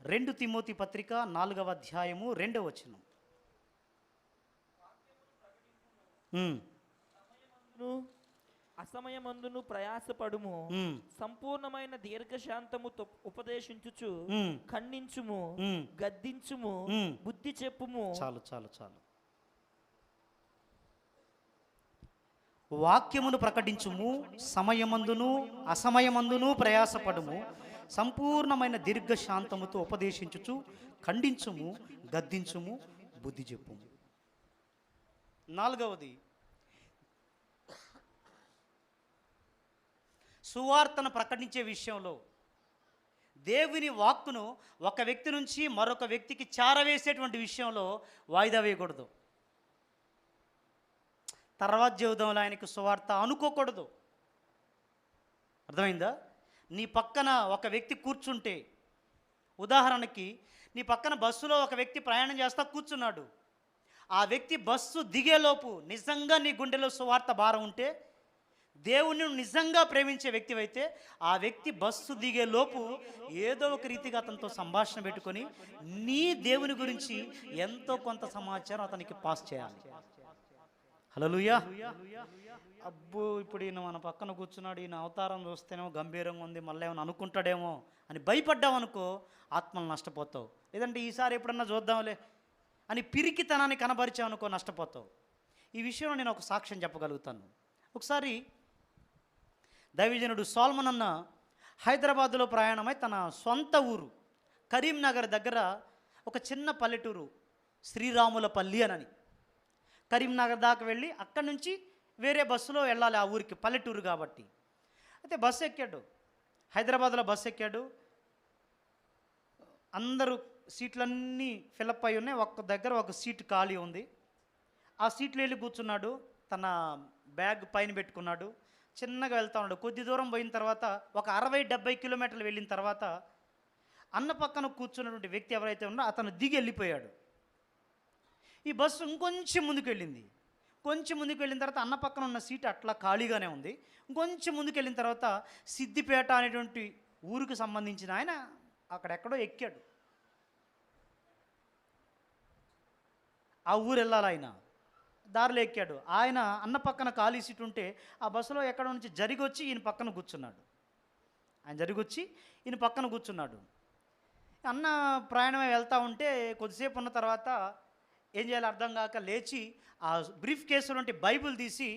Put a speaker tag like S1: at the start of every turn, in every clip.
S1: 2 Timothy పత్రిక 4వ అధ్యాయము 2వ వచనం.
S2: ను అసమయమందును ప్రయాసపడుము, సంపూర్ణమైన దీర్ఘశాంతముతో ఉపదేశించుచు ఖండించుము, గద్దించుము, బుద్ధి చెప్పుము.
S1: చాలు చాలు చాలు. వాక్యమును ప్రకటించుము, సమయమందును అసమయమందును ప్రయాసపడుము, సంపూర్ణమైన దీర్ఘశాంతముతో ఉపదేశించుచు ఖండించుము, గద్దించుము, బుద్ధి చెప్పుము. 4వది, సువార్తను ప్రకటించే విషయంలో దేవుని వాక్కును ఒక వ్యక్తి నుంచి మరొక వ్యక్తికి చేరవేసేటువంటి విషయంలో వాయిదా వేయకూడదు. తర్వాత జీవితంలో ఆయనకు సువార్త అనుకోకూడదు. అర్థమైందా? నీ పక్కన ఒక వ్యక్తి కూర్చుంటే, ఉదాహరణకి నీ పక్కన బస్సులో ఒక వ్యక్తి ప్రయాణం చేస్తా కూర్చున్నాడు. ఆ వ్యక్తి బస్సు దిగేలోపు నిజంగా నీ గుండెలో సువార్త భారం ఉంటే, దేవుణ్ణి నిజంగా ప్రేమించే వ్యక్తి అయితే, ఆ వ్యక్తి బస్సు దిగేలోపు ఏదో ఒక రీతిగా అతనితో సంభాషణ పెట్టుకొని నీ దేవుని గురించి ఎంతో కొంత సమాచారం అతనికి పాస్ చేయాలి. హల్లెలూయా. అబ్బో, ఇప్పుడు ఈయన మన పక్కన కూర్చున్నాడు, ఈయన అవతారం చూస్తేనేమో గంభీరంగా ఉంది, మళ్ళీ ఏమైనా అనుకుంటాడేమో అని భయపడ్డావనుకో ఆత్మలు నష్టపోతావు. లేదంటే ఈసారి ఎప్పుడన్నా చూద్దాంలే అని పిరికితనాన్ని కనబరిచావనుకో నష్టపోతావు. ఈ విషయంలో నేను ఒక సాక్ష్యం చెప్పగలుగుతాను. ఒకసారి దైవజనుడు సోల్మన్ అన్న హైదరాబాదులో ప్రయాణమై తన సొంత ఊరు కరీంనగర్ దగ్గర ఒక చిన్న పల్లెటూరు శ్రీరాములపల్లి అని కరీంనగర్ దాకా వెళ్ళి అక్కడి నుంచి వేరే బస్సులో వెళ్ళాలి ఆ ఊరికి, పల్లెటూరు కాబట్టి. అయితే బస్సు ఎక్కాడు, హైదరాబాద్లో బస్సు ఎక్కాడు. అందరూ సీట్లన్నీ ఫిలప్ అయి ఉన్నాయి, ఒక్క దగ్గర ఒక సీటు ఖాళీ ఉంది. ఆ సీట్లో వెళ్ళి కూర్చున్నాడు, తన బ్యాగ్ పైన పెట్టుకున్నాడు, చిన్నగా వెళ్తా ఉన్నాడు. కొద్ది దూరం పోయిన తర్వాత ఒక 60-70 కిలోమీటర్లు వెళ్ళిన తర్వాత అన్న పక్కన కూర్చున్నటువంటి వ్యక్తి ఎవరైతే ఉన్నారో అతను దిగి వెళ్ళిపోయాడు. ఈ బస్సు ఇంకొంచెం ముందుకు వెళ్ళింది. కొంచెం ముందుకు వెళ్ళిన తర్వాత అన్న పక్కన ఉన్న సీటు అట్లా ఖాళీగానే ఉంది. ఇంకొంచెం ముందుకు వెళ్ళిన తర్వాత సిద్దిపేట అనేటువంటి ఊరికి సంబంధించిన ఆయన అక్కడెక్కడో ఎక్కాడు. ఆ ఊరు వెళ్ళాలి ఆయన, దారిలో ఎక్కాడు. ఆయన అన్న పక్కన ఖాళీ సీటు ఉంటే ఆ బస్సులో ఎక్కడ నుంచి జరిగి వచ్చి ఈయన పక్కన కూర్చున్నాడు. ఆయన జరిగి వచ్చి ఈయన పక్కన కూర్చున్నాడు. అన్న ప్రయాణమే వెళ్తూ ఉంటే కొద్దిసేపు ఉన్న తర్వాత ఏం చేయాలో అర్థం కాక లేచి ఆ బ్రీఫ్ కేసులో నుండి బైబిల్ తీసి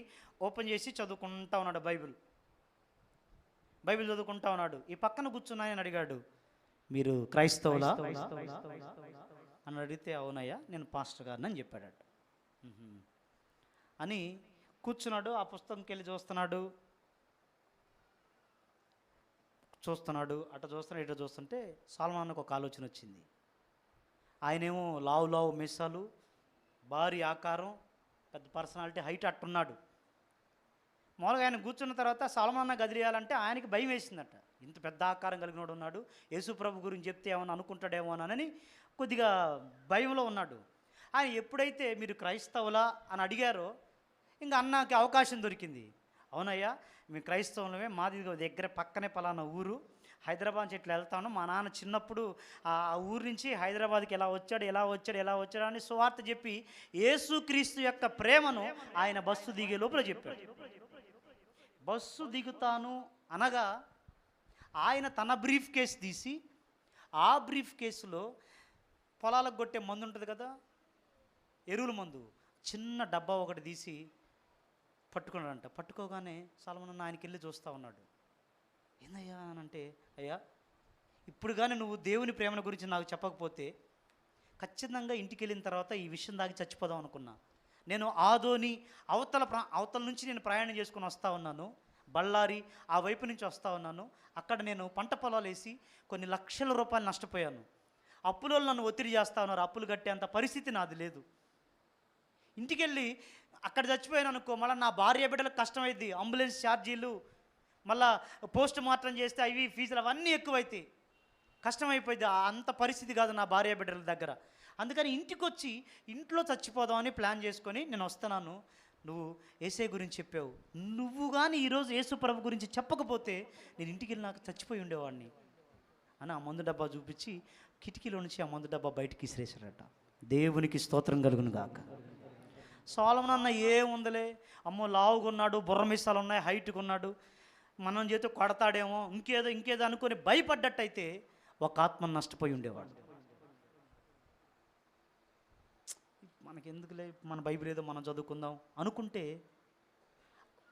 S1: ఓపెన్ చేసి చదువుకుంటా ఉన్నాడు. బైబిల్ చదువుకుంటా ఉన్నాడు. ఈ పక్కన కూర్చున్న ఆయన అడిగాడు, మీరు క్రైస్తవులా అని అడిగితే, అవునయ్యా నేను పాస్టర్ గారిని అని చెప్పాడట. అని కూర్చున్నాడు. ఆ పుస్తకంకి వెళ్ళి చూస్తున్నాడు, అటు చూస్తున్నాడు, ఇటు చూస్తుంటే సల్మాన్కు ఒక ఆలోచన వచ్చింది. ఆయనేమో లావు మీసాలు, భారీ ఆకారం, పెద్ద పర్సనాలిటీ, హైట్ అట్టున్నాడు. మామూలుగా ఆయన కూర్చున్న తర్వాత సల్మాన్ గదిలేయాలంటే ఆయనకి భయం వేసిందట. ఇంత పెద్ద ఆకారం కలిగినోడు ఉన్నాడు, యేసు ప్రభు గురించి చెప్తే ఏమన్నా అనుకుంటాడేమోనని కొద్దిగా భయంలో ఉన్నాడు. ఆయన ఎప్పుడైతే మీరు క్రైస్తవులా అని అడిగారో ఇంకా అన్నకి అవకాశం దొరికింది. అవునయ్యా మేము క్రైస్తవులమే, మాది దగ్గర పక్కనే పలానా ఊరు, హైదరాబాద్ నుంచి ఇట్లా వెళ్తాను, మా నాన్న చిన్నప్పుడు ఆ ఊరు నుంచి హైదరాబాద్కి ఎలా వచ్చాడు అని సువార్త చెప్పి యేసుక్రీస్తు యొక్క ప్రేమను ఆయన బస్సు దిగే లోపల చెప్పాడు. బస్సు దిగుతాను అనగా ఆయన తన బ్రీఫ్ కేసు తీసి ఆ బ్రీఫ్ కేసులో పొలాలకు కొట్టే మందు ఉంటుంది కదా, ఎరువుల మందు, చిన్న డబ్బా ఒకటి తీసి పట్టుకున్నాడంట. పట్టుకోగానే సల్మాన్ ఆయనకి వెళ్ళి చూస్తూ ఉన్నాడు. ఏందయ్యా అని అంటే, అయ్యా ఇప్పుడు కానీ నువ్వు దేవుని ప్రేమల గురించి నాకు చెప్పకపోతే ఖచ్చితంగా ఇంటికి వెళ్ళిన తర్వాత ఈ విషయం దాకా చచ్చిపోదాం అనుకున్నా. నేను ఆదోని అవతల నుంచి నేను ప్రయాణం చేసుకుని వస్తూ ఉన్నాను, బళ్ళారి ఆ వైపు నుంచి వస్తూ ఉన్నాను. అక్కడ నేను పంట పొలాలు వేసి కొన్ని లక్షల రూపాయలు నష్టపోయాను. అప్పులో నన్ను ఒత్తిడి చేస్తూ ఉన్నారు, అప్పులు కట్టేంత పరిస్థితి నాది లేదు. ఇంటికి వెళ్ళి అక్కడ చచ్చిపోయాను అనుకో, మళ్ళీ నా భార్య బిడ్డలకు కష్టమైంది, అంబులెన్స్ ఛార్జీలు, మళ్ళీ పోస్ట్ మార్టం చేస్తే అవి ఫీజులు అవన్నీ ఎక్కువైతాయి, కష్టమైపోయింది. అంత పరిస్థితి కాదు నా భార్య బిడ్డల దగ్గర. అందుకని ఇంటికి వచ్చి ఇంట్లో చచ్చిపోదామని ప్లాన్ చేసుకొని నేను వస్తున్నాను. నువ్వు యేసయ్య గురించి చెప్పావు, నువ్వు కానీ ఈరోజు యేసు ప్రభు గురించి చెప్పకపోతే నేను ఇంటికి వెళ్ళి నాకు చచ్చిపోయి ఉండేవాడిని అని ఆ మందు డబ్బా చూపించి కిటికీలో నుంచి ఆ మందు డబ్బా బయటికి విసిరేశాడట. దేవునికి స్తోత్రం కలుగును గాక. సొలొమోను అన్న ఏముందలే, అమ్మో లావుగున్నాడు, బుర్ర మీసాలు ఉన్నాయి, హైట్గా ఉన్నాడు, మనం చేత కొడతాడేమో, ఇంకేదో అనుకొని భయపడ్డట్టయితే ఒక ఆత్మను నష్టపోయి ఉండేవాడు. మనకెందుకులే, మన బైబిల్ ఏదో మనం చదువుకుందాం అనుకుంటే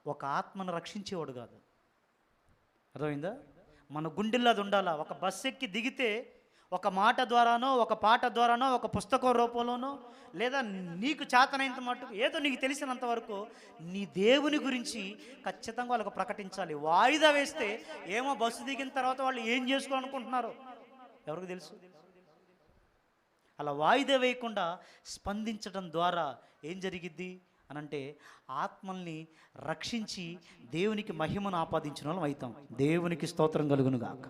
S1: ఒక ఆత్మను రక్షించేవాడు కాదు. అర్థమైందా? మన గుండెల్లో అది ఉండాలా. ఒక బస్సు ఎక్కి దిగితే ఒక మాట ద్వారానో, ఒక పాట ద్వారానో, ఒక పుస్తకం రూపంలోనో, లేదా నీకు చేతనైనంత మట్టుకు ఏదో నీకు తెలిసినంత వరకు నీ దేవుని గురించి ఖచ్చితంగా వాళ్ళకు ప్రకటించాలి. వాయిదా వేస్తే ఏమో బస్సు దిగిన తర్వాత వాళ్ళు ఏం చేసుకోవాలనుకుంటున్నారో ఎవరికి తెలుసు. అలా వాయిదా వేయకుండా స్పందించడం ద్వారా ఏం జరిగిద్ది అనంటే ఆత్మల్ని రక్షించి దేవునికి మహిమను ఆపాదించిన వాళ్ళం అవుతాం. దేవునికి స్తోత్రం కలుగును గాక.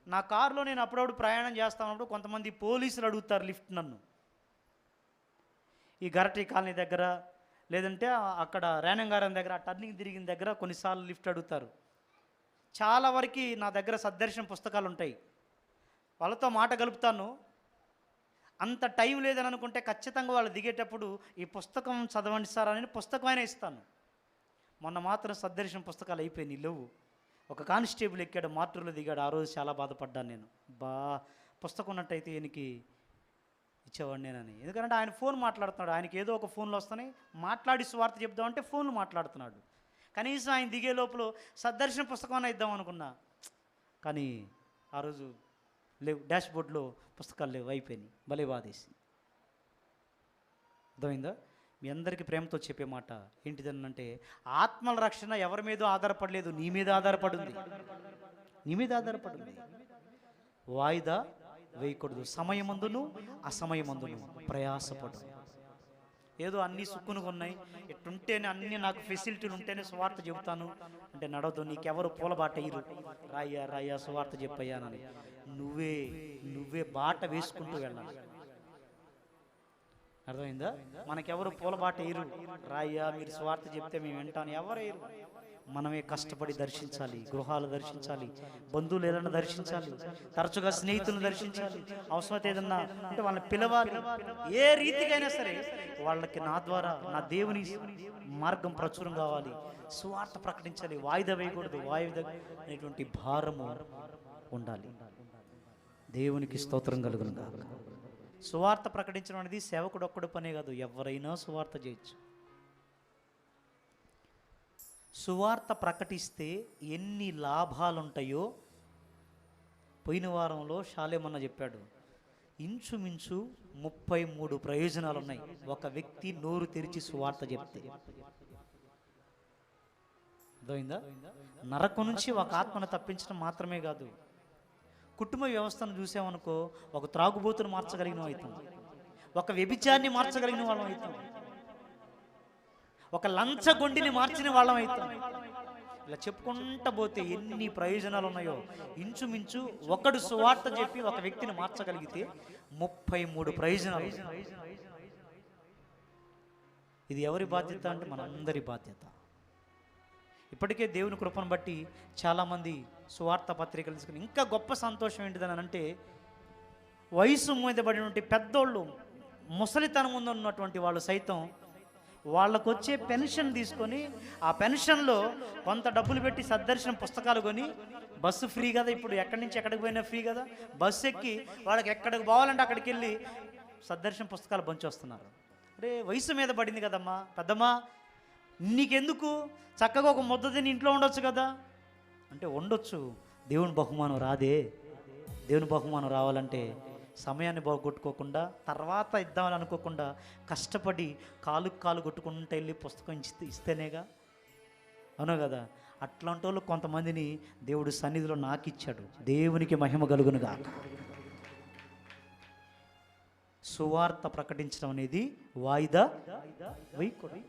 S1: నా కారులో నేను అప్పుడప్పుడు ప్రయాణం చేస్తా ఉన్నప్పుడు కొంతమంది పోలీసులు అడుగుతారు లిఫ్ట్ నన్ను. ఈ గరటి కాలనీ దగ్గర, లేదంటే అక్కడ రేణంగారం దగ్గర టర్నింగ్ తిరిగిన దగ్గర కొన్నిసార్లు లిఫ్ట్ అడుగుతారు. చాలా వరకు నా దగ్గర సద్దర్శనం పుస్తకాలు ఉంటాయి, వాళ్ళతో మాట గలుపుతాను. అంత టైం లేదని అనుకుంటే ఖచ్చితంగా వాళ్ళు దిగేటప్పుడు ఈ పుస్తకం చదవండి సార్ అని పుస్తకమైనా ఇస్తాను. మొన్న మాత్రం సద్దర్శనం పుస్తకాలు అయిపోయినాయి, లేవు. ఒక కానిస్టేబుల్ ఎక్కాడు, మార్టూర్లో దిగాడు. ఆ రోజు చాలా బాధపడ్డాను నేను. పుస్తకం ఉన్నట్టయితే ఈయనకి ఇచ్చేవాడిని నేనని. ఎందుకంటే ఆయన ఫోన్ మాట్లాడుతున్నాడు, ఆయనకి ఏదో ఒక ఫోన్లో వస్తానే మాట్లాడి సువార్త చెప్దామంటే ఫోన్లు మాట్లాడుతున్నాడు. కనీసం ఆయన దిగే లోపల సద్దర్శన పుస్తకం ఇద్దాం అనుకున్నా, కానీ ఆ రోజు లేవు, డాష్ బోర్డ్లో పుస్తకాలు లేవు, అయిపోయినాయి. భలే బాధేసి. అర్థమైందా? మీ అందరికీ ప్రేమతో చెప్పే మాట ఏంటిదనంటే, ఆత్మల రక్షణ ఎవరి మీద ఆధారపడలేదు, నీ మీద ఆధారపడింది. నీ మీద ఆధారపడింది. వాయిదా వేయకూడదు. సమయమందును అసమయమందును ప్రయాసపడు. ఏదో అన్నీ సుక్కునుగా ఉన్నాయి, ఇట్టుంటేనే అన్నీ నాకు ఫెసిలిటీలు ఉంటేనే సువార్త చెబుతాను అంటే నడవదు. నీకెవరు పూలబాట ఇరు, రాయ్యా సువార్త చెప్పయ్యానని నువ్వే బాట వేసుకుంటూ వెళ్ళాలి. అర్థమైందా? మనకెవరు పూలబాట ఇరు, రాయ్యా మీరు సువార్త చెప్తే మేము వింటాను, ఎవరు. మనమే కష్టపడి దర్శించాలి, గృహాలు దర్శించాలి, బంధువులు ఏదన్నా దర్శించాలి, తరచుగా స్నేహితులను దర్శించాలి, అవసరమైతే ఏదన్నా అంటే వాళ్ళని పిలవాలి. ఏ రీతికైనా సరే వాళ్ళకి నా ద్వారా నా దేవుని మార్గం ప్రచురం కావాలి, సువార్త ప్రకటించాలి. వాయిదా వేయకూడదు. వాయిదా అనేటువంటి భారము ఉండాలి. దేవునికి స్తోత్రం కలుగును గాక. సువార్త ప్రకటించడం అనేది సేవకుడు ఒక్కడు పనే కాదు, ఎవరైనా సువార్త చేయొచ్చు. సువార్త ప్రకటిస్తే ఎన్ని లాభాలు ఉంటాయో పోయిన వారంలో షాలేమన్న చెప్పాడు. ఇంచుమించు 33 ప్రయోజనాలు ఉన్నాయి ఒక వ్యక్తి నోరు తెరిచి సువార్త చెప్తే. అర్థమైందా? నరకం నుంచి ఒక ఆత్మను తప్పించడం మాత్రమే కాదు, కుటుంబ వ్యవస్థను చూసామనుకో, ఒక త్రాగుబోతును మార్చగలిగిన అవుతాం, ఒక వ్యభిచారిని మార్చగలిగిన వాళ్ళం అవుతాం, ఒక లంచగొండిని మార్చిన వాళ్ళం అవుతాం. ఇలా చెప్పుకుంటా పోతే ఎన్ని ప్రయోజనాలు ఉన్నాయో. ఇంచుమించు ఒకడు సువార్త చెప్పి ఒక వ్యక్తిని మార్చగలిగితే 33 ప్రయోజనాలు. ఇది ఎవరి బాధ్యత అంటే మనందరి బాధ్యత. ఇప్పటికే దేవుని కృపను బట్టి చాలామంది సువార్త పత్రికలు తీసుకుని, ఇంకా గొప్ప సంతోషం ఏంటిదని అంటే, వయసు మీద పడినటువంటి పెద్దోళ్ళు, ముసలితనం ముందు ఉన్నటువంటి వాళ్ళు సైతం వాళ్ళకు వచ్చే పెన్షన్ తీసుకొని ఆ పెన్షన్లో కొంత డబ్బులు పెట్టి సద్దర్శనం పుస్తకాలు కొని, బస్సు ఫ్రీ కదా ఇప్పుడు, ఎక్కడి నుంచి ఎక్కడికి పోయినా ఫ్రీ కదా, బస్సు ఎక్కి వాళ్ళకి ఎక్కడికి పోవాలంటే అక్కడికి వెళ్ళి సద్దర్శనం పుస్తకాలు పంచొస్తున్నారు. అరే వయసు మీద పడింది కదమ్మా, పెద్దమ్మా నీకెందుకు, చక్కగా ఒక ముద్ద తిని ఇంట్లో ఉండొచ్చు కదా అంటే ఉండొచ్చు. దేవుని బహుమానం రాదే. దేవుని బహుమానం రావాలంటే సమయాన్ని బాగొట్టుకోకుండా, తర్వాత ఇద్దామని అనుకోకుండా, కష్టపడి కాలు కొట్టుకుంటూ వెళ్ళి పుస్తకం ఇస్తేనేగా. అవును కదా? అట్లాంటి వాళ్ళు కొంతమందిని దేవుడు సన్నిధిలో నాకు ఇచ్చాడు. దేవునికి మహిమ కలుగునుగా. సువార్త ప్రకటించడం అనేది వాయిదా వేయకూడదు.